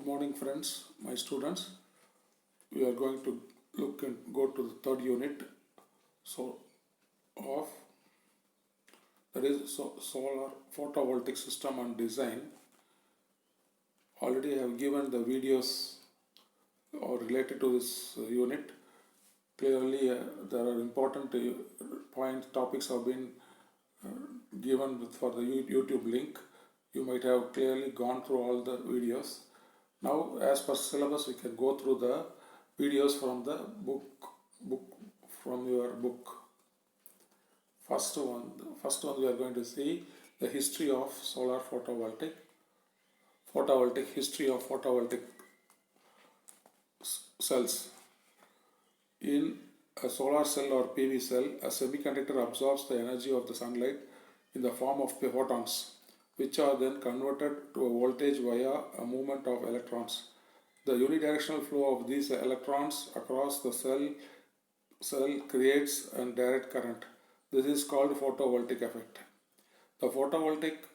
Good morning, friends, my students. We are going to look and go to the third unit. So, of that is solar photovoltaic system and design. Already I have given the videos or related to this unit. Clearly, there are important topics have been given for the YouTube link. You might have clearly gone through all the videos. Now, as per syllabus, we can go through the videos from the book from your book. First one we are going to see the history of solar photovoltaic history of photovoltaic cells. In a solar cell or PV cell, a semiconductor absorbs the energy of the sunlight in the form of photons, which are then converted to a voltage via a movement of electrons. The unidirectional flow of these electrons across the cell creates a direct current. This is called photovoltaic effect. The photovoltaic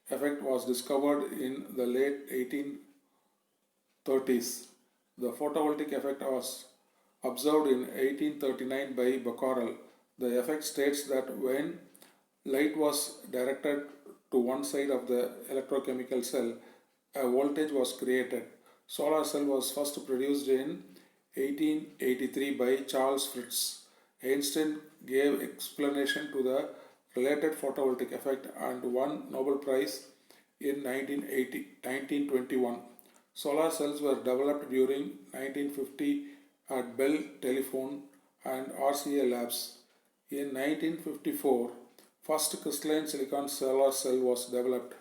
effect was discovered in the late 1830s. The photovoltaic effect was observed in 1839 by Becquerel. The effect states that when light was directed to one side of the electrochemical cell, a voltage was created. Solar cell was first produced in 1883 by Charles Fritts. Einstein gave explanation to the related photovoltaic effect and won Nobel Prize in 1921. Solar cells were developed during 1950 at Bell Telephone and RCA Labs. In 1954, first crystalline silicon solar cell was developed.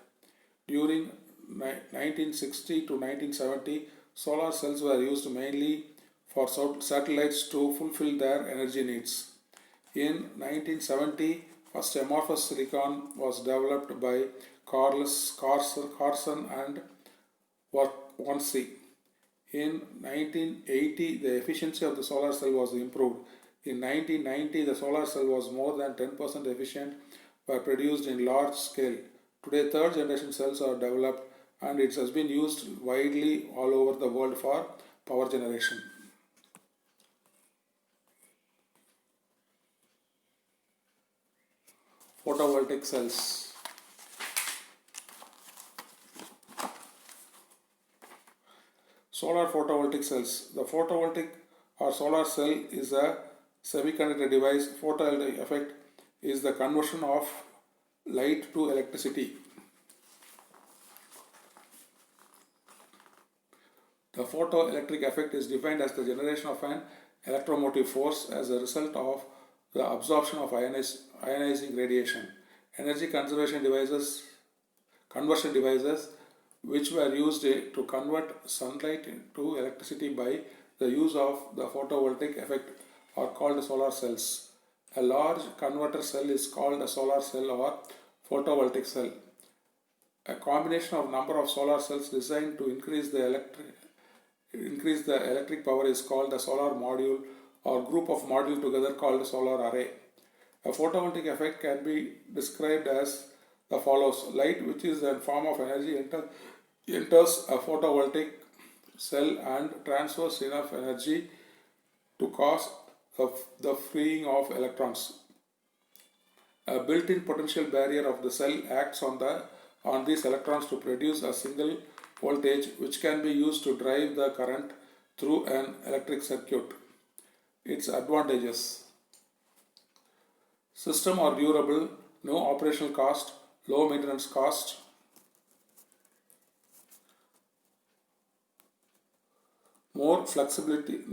During 1960 to 1970, solar cells were used mainly for satellites to fulfill their energy needs. In 1970, first amorphous silicon was developed by Carson and Warnke. In 1980, the efficiency of the solar cell was improved. In 1990, the solar cell was more than 10% efficient, were produced in large scale. Today, third generation cells are developed and it has been used widely all over the world for power generation. Photovoltaic cells. Solar photovoltaic cells. The photovoltaic or solar cell is a semiconductor device. Photovoltaic effect is the conversion of light to electricity. The photoelectric effect is defined as the generation of an electromotive force as a result of the absorption of ionizing radiation. Energy conversion devices which were used to convert sunlight to electricity by the use of the photovoltaic effect are called solar cells. A large converter cell is called a solar cell or photovoltaic cell. A combination of number of solar cells designed to increase the electric power is called a solar module or group of modules together called a solar array. A photovoltaic effect can be described as the follows. Light, which is a form of energy, enters a photovoltaic cell and transfers enough energy to cause the freeing of electrons. A built-in potential barrier of the cell acts on these electrons to produce a single voltage which can be used to drive the current through an electric circuit. Its advantages: system are durable, no operational cost, low maintenance cost, more flexibility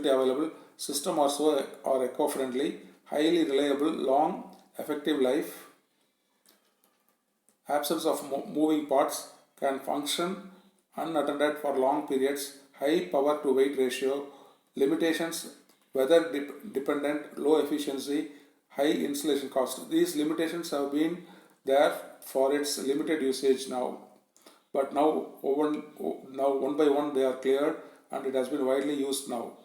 available, system are eco-friendly, highly reliable, long effective life, absence of moving parts, can function unattended for long periods, high power to weight ratio, limitations, weather dependent, low efficiency, high installation cost. These limitations have been there for its limited usage now, but now one by one they are cleared and it has been widely used now.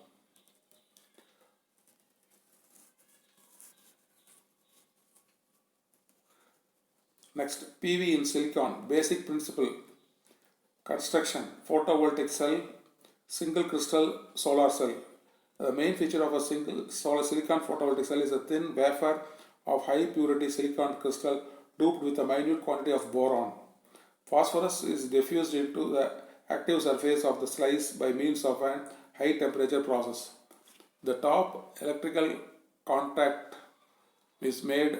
Next, PV in silicon. Basic principle: Construction: photovoltaic cell, single crystal solar cell. The main feature of a single solar silicon photovoltaic cell is a thin wafer of high purity silicon crystal doped with a minute quantity of boron. Phosphorus is diffused into the active surface of the slice by means of a high temperature process. The top electrical contact is made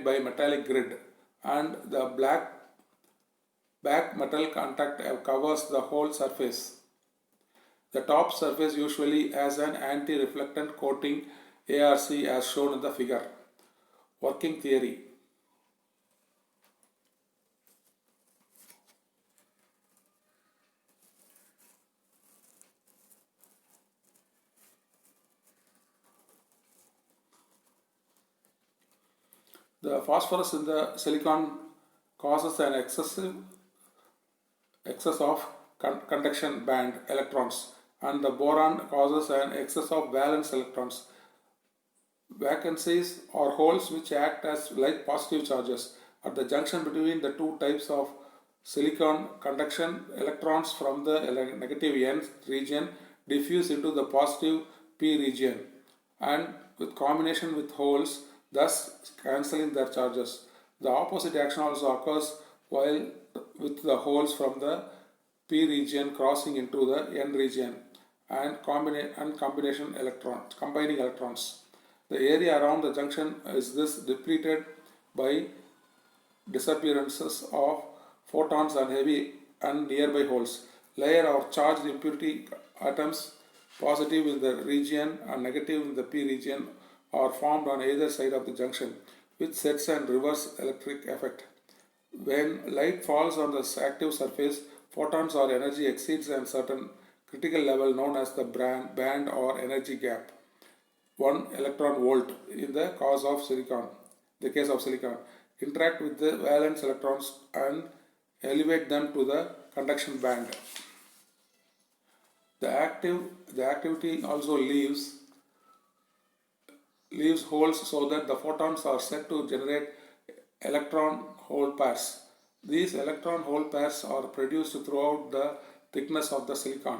by metallic grid, and the back metal contact covers the whole surface. The top surface usually has an anti-reflectant coating ARC as shown in the figure. Working theory: the phosphorus in the silicon causes an excess of conduction band electrons, and the boron causes an excess of valence electrons. Vacancies or holes which act as like positive charges at the junction between the two types of silicon conduction. Electrons from the negative n region diffuse into the positive p region, and with combination with holes, thus cancelling their charges. The opposite action also occurs while with the holes from the p region crossing into the n region and combining electrons. The area around the junction is this depleted by disappearances of photons and heavy and nearby holes. Layer or charged impurity atoms, positive in the region and negative in the p region, are formed on either side of the junction, which sets and reverse electric effect. When light falls on the active surface, photons or energy exceeds a certain critical level known as the band or energy gap, 1 electron volt in the case of silicon, interact with the valence electrons and elevate them to the conduction band. The activity also leaves holes so that the photons are set to generate electron hole pairs. These electron hole pairs are produced throughout the thickness of the silicon.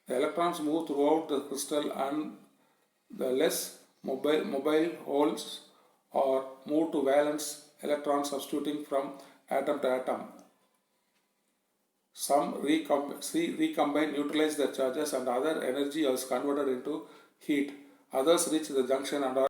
The electrons move throughout the crystal, and the less mobile holes are moved to valence electrons, substituting from atom to atom. Some recombine, neutralize their charges, and other energy is converted into heat. Others reach the junction and are